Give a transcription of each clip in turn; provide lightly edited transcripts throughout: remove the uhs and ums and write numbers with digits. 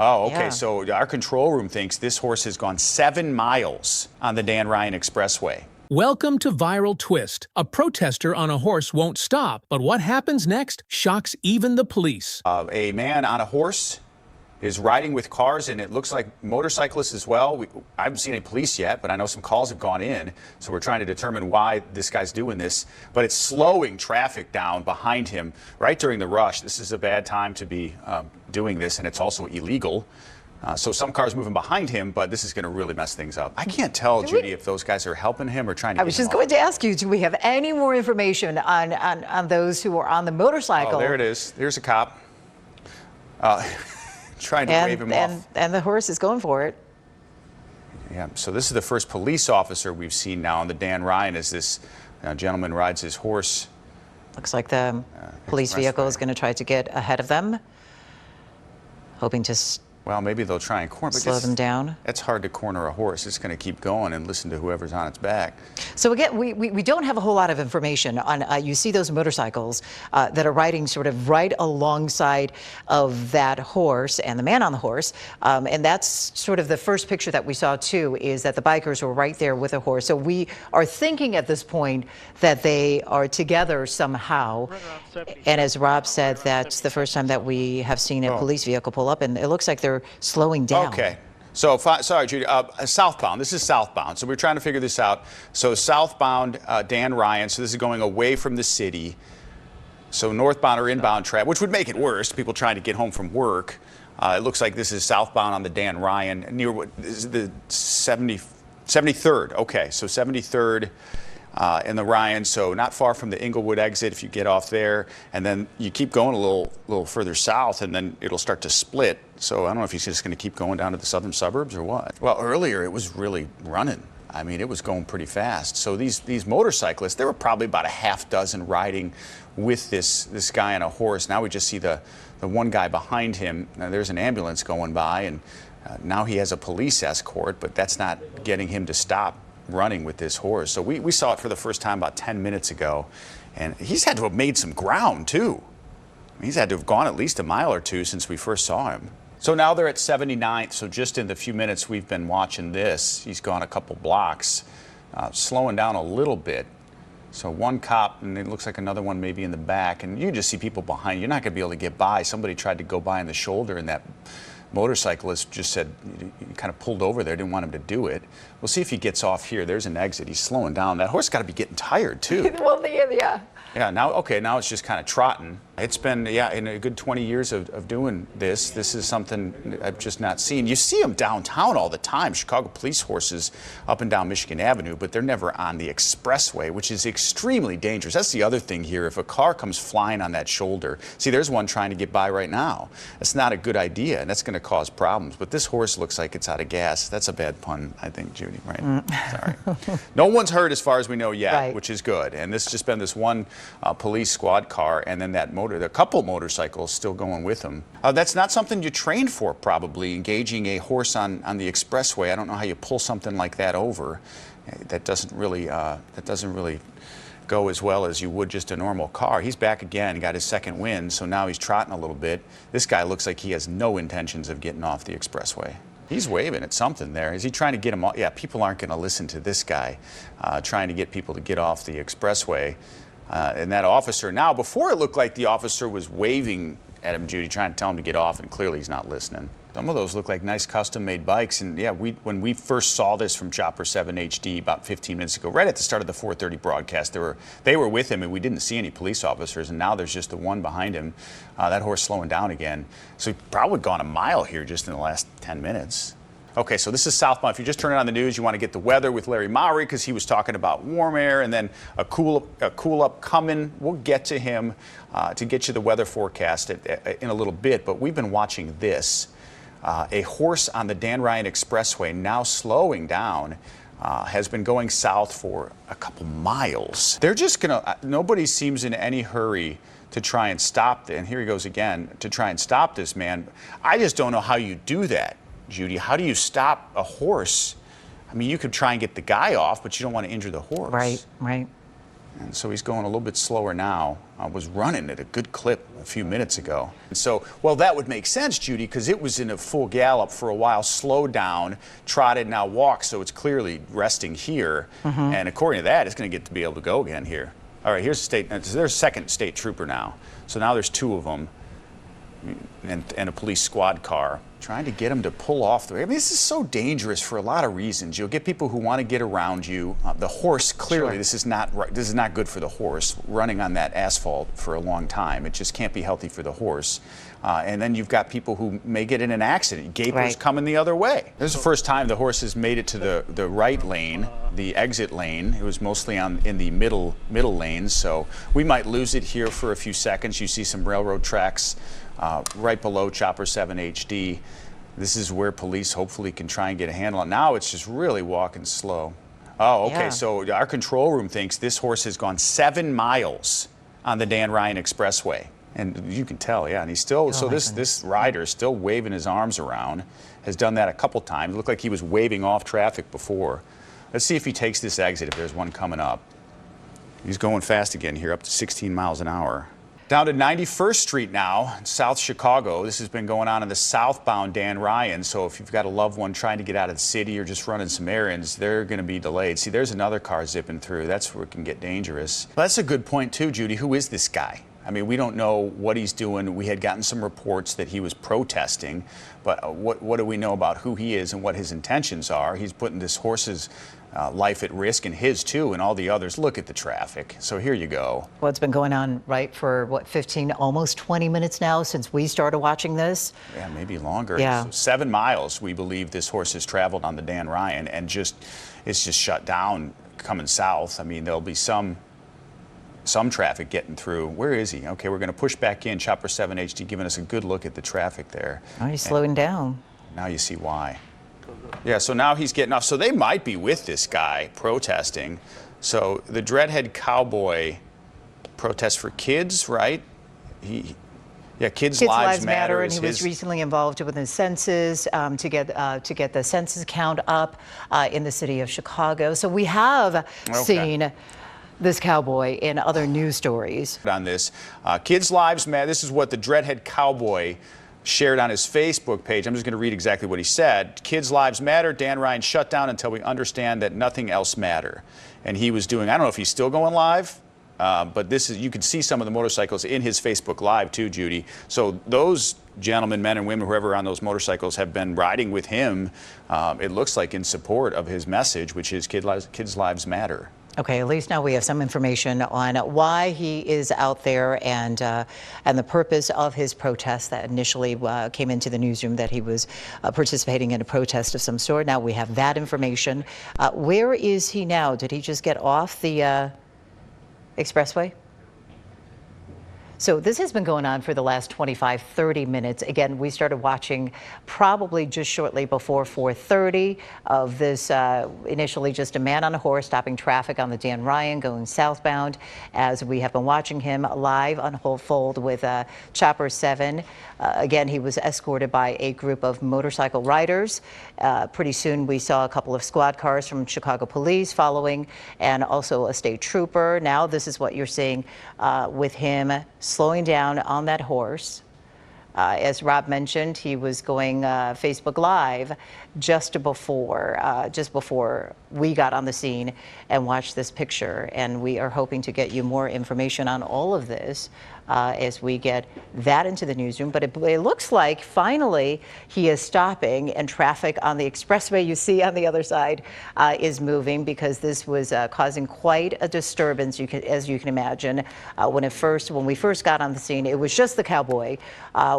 Oh, okay. Yeah. So our control room thinks this horse has gone 7 miles on the Dan Ryan Expressway. Welcome to Viral Twist. A protester on a horse won't stop, but what happens next shocks even the police. A man on a horse is riding with cars, and it looks like motorcyclists as well. I haven't seen any police yet, but I know some calls have gone in, so we're trying to determine why this guy's doing this. But it's slowing traffic down behind him right during the rush. This is a bad time to be doing this, and it's also illegal. So some cars moving behind him, but this is going to really mess things up. I can't tell, Judy, if those guys are helping him or trying to. I was just going to ask you, do we have any more information on those who are on the motorcycle? Oh, there it is. There's a cop. Trying to wave him off. And the horse is going for it. Yeah, so this is the first police officer we've seen now on the Dan Ryan as this gentleman rides his horse. Looks like the police vehicle is going to try to get ahead of them, hoping to well, maybe they'll try and corner, but slow them down. It's hard to corner a horse. It's going to keep going and listen to whoever's on its back. So again, we don't have a whole lot of information on, you see those motorcycles that are riding sort of right alongside of that horse and the man on the horse. And that's sort of the first picture that we saw too, is that the bikers were right there with a horse. So we are thinking at this point that they are together somehow. And as Rob said, that's the first time that we have seen a police vehicle pull up, and it looks like they're slowing down. Okay. So, sorry, Judy, southbound. This is southbound. So we're trying to figure this out. So southbound, Dan Ryan. So this is going away from the city. So northbound or inbound traffic, which would make it worse. People trying to get home from work. It looks like this is southbound on the Dan Ryan near what is the 73rd. Okay, so 73rd. In the Ryan, so not far from the Inglewood exit if you get off there, and then you keep going a little further south, and then it'll start to split. So I don't know if he's just going to keep going down to the southern suburbs or what. Well, earlier it was really running. I mean, it was going pretty fast. So these motorcyclists, there were probably about a half dozen riding with this guy on a horse. Now we just see the one guy behind him. Now, there's an ambulance going by, and now he has a police escort, but that's not getting him to stop running with this horse. So we saw it for the first time about 10 minutes ago, and he's had to have made some ground too. He's had to have gone at least a mile or two since we first saw him. So now they're at 79th, so just in the few minutes we've been watching this, he's gone a couple blocks, slowing down a little bit. So one cop, and it looks like another one maybe in the back, and you just see people behind. You're not going to be able to get by. Somebody tried to go by in the shoulder, and that motorcyclist just said, he kind of pulled over there, didn't want him to do it. We'll see if he gets off here. There's an exit. He's slowing down. That horse got to be getting tired, too. Well, yeah. Yeah, now it's just kind of trotting. It's been, in a good 20 years of doing this. This is something I've just not seen. You see them downtown all the time, Chicago police horses up and down Michigan Avenue, but they're never on the Expressway, which is extremely dangerous. That's the other thing here. If a car comes flying on that shoulder, see, there's one trying to get by right now. That's not a good idea, and that's going to cause problems. But this horse looks like it's out of gas. That's a bad pun, I think, Judy, right? Sorry. No one's hurt as far as we know yet, right, which is good. And this has just been this one police squad car, and then a couple motorcycles still going with them. That's not something you trained for, probably, engaging a horse on the Expressway. I don't know how you pull something like that over. That doesn't really go as well as you would just a normal car. He's back again. He got his second win, so now he's trotting a little bit. This guy looks like he has no intentions of getting off the Expressway. He's waving at something there. Is he trying to get him off? Yeah, people aren't going to listen to this guy trying to get people to get off the Expressway. And that officer, now before it looked like the officer was waving at him, Judy, trying to tell him to get off, and clearly he's not listening. Some of those look like nice custom-made bikes, and yeah, when we first saw this from Chopper 7 HD about 15 minutes ago, right at the start of the 4:30 broadcast, they were with him, and we didn't see any police officers, and now there's just the one behind him. That horse slowing down again. So he's probably gone a mile here just in the last 10 minutes. Okay, so this is southbound. If you just turn it on the news, you want to get the weather with Larry Mowry because he was talking about warm air and then a cool up coming. We'll get to him to get you the weather forecast in a little bit, but we've been watching this. A horse on the Dan Ryan Expressway, now slowing down, has been going south for a couple miles. They're just nobody seems in any hurry to try and stop, and here he goes again, to try and stop this man. I just don't know how you do that, Judy. How do you stop a horse? I mean, you could try and get the guy off, but you don't want to injure the horse. Right. And so he's going a little bit slower now. Was running at a good clip a few minutes ago. And so, well, that would make sense, Judy, because it was in a full gallop for a while, slowed down, trotted, now walks, so it's clearly resting here. And according to that, it's going to get to be able to go again here. All right, here's there's a second state trooper now. So now there's 2 of them. And a police squad car trying to get him to pull off the. I mean, this is so dangerous for a lot of reasons. You'll get people who want to get around you. The horse, clearly, this is not right. This is not good for the horse. Running on that asphalt for a long time, it just can't be healthy for the horse. And then you've got people who may get in an accident. Gapers coming the other way. This is the first time the horse has made it to the right lane, the exit lane. It was mostly in the middle lanes, so we might lose it here for a few seconds. You see some railroad tracks right below Chopper 7 HD. This is where police hopefully can try and get a handle on. Now it's just really walking slow. Oh, okay, Yeah. so our control room thinks this horse has gone 7 miles on the Dan Ryan Expressway. And you can tell, yeah, and he's still, so this rider is still waving his arms around, has done that a couple times. It looked like he was waving off traffic before. Let's see if he takes this exit, if there's one coming up. He's going fast again here, up to 16 miles an hour. Down to 91st Street now, in South Chicago. This has been going on in the southbound Dan Ryan, so if you've got a loved one trying to get out of the city or just running some errands, they're going to be delayed. See, there's another car zipping through. That's where it can get dangerous. Well, that's a good point, too, Judy. Who is this guy? I mean, we don't know what he's doing. We had gotten some reports that he was protesting, but what do we know about who he is and what his intentions are? He's putting this horse's life at risk, and his too, and all the others. Look at the traffic. So here you go. Well, it's been going on, right, for what, 15, almost 20 minutes now since we started watching this? Yeah, maybe longer. Yeah. So 7 miles, we believe this horse has traveled on the Dan Ryan, and it's just shut down coming south. I mean, there'll be some traffic getting through. Where is he? Okay, we're going to push back in. Chopper 7 HD giving us a good look at the traffic there. Oh, he's slowing down. Now you see why. Yeah, so now he's getting off. So they might be with this guy protesting. So the Dreadhead Cowboy protest for kids, right? Kids' lives matter. And he was recently involved with the census to get the census count up in the city of Chicago. So we have seen this cowboy in other news stories. On this, kids' lives matter. This is what the Dreadhead Cowboy shared on his Facebook page. I'm just going to read exactly what he said. Kids' lives matter. Dan Ryan shut down until we understand that nothing else matter. And he was doing, I don't know if he's still going live, but this is, you can see some of the motorcycles in his Facebook Live too, Judy. So those gentlemen, men and women, whoever are on those motorcycles have been riding with him, it looks like in support of his message, which is kids' lives matter. Okay, at least now we have some information on why he is out there and the purpose of his protest that initially came into the newsroom, that he was participating in a protest of some sort. Now we have that information. Where is he now? Did he just get off the Expressway? So this has been going on for the last 25, 30 minutes. Again, we started watching probably just shortly before 4:30 of this, initially just a man on a horse stopping traffic on the Dan Ryan going southbound, as we have been watching him live unfold with Chopper 7. Again, he was escorted by a group of motorcycle riders. Pretty soon we saw a couple of squad cars from Chicago police following, and also a state trooper. Now this is what you're seeing with him slowing down on that horse. As Rob mentioned, he was going Facebook Live just before we got on the scene and watched this picture. And we are hoping to get you more information on all of this as we get that into the newsroom. But it looks like finally he is stopping, and traffic on the expressway you see on the other side is moving, because this was causing quite a disturbance, as you can imagine. When we first got on the scene, it was just the cowboy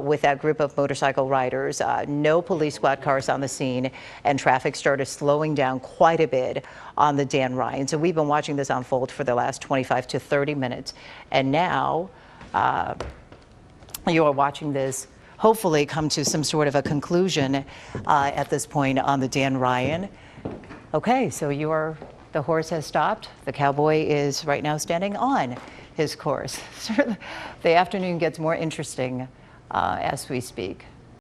with that group of motorcycle riders, no police squad cars on the scene, and traffic started slowing down quite a bit on the Dan Ryan. So we've been watching this unfold for the last 25 to 30 minutes, and now you are watching this hopefully come to some sort of a conclusion at this point on the Dan Ryan. Okay, so the horse has stopped. The cowboy is right now standing on his course. The afternoon gets more interesting as we speak.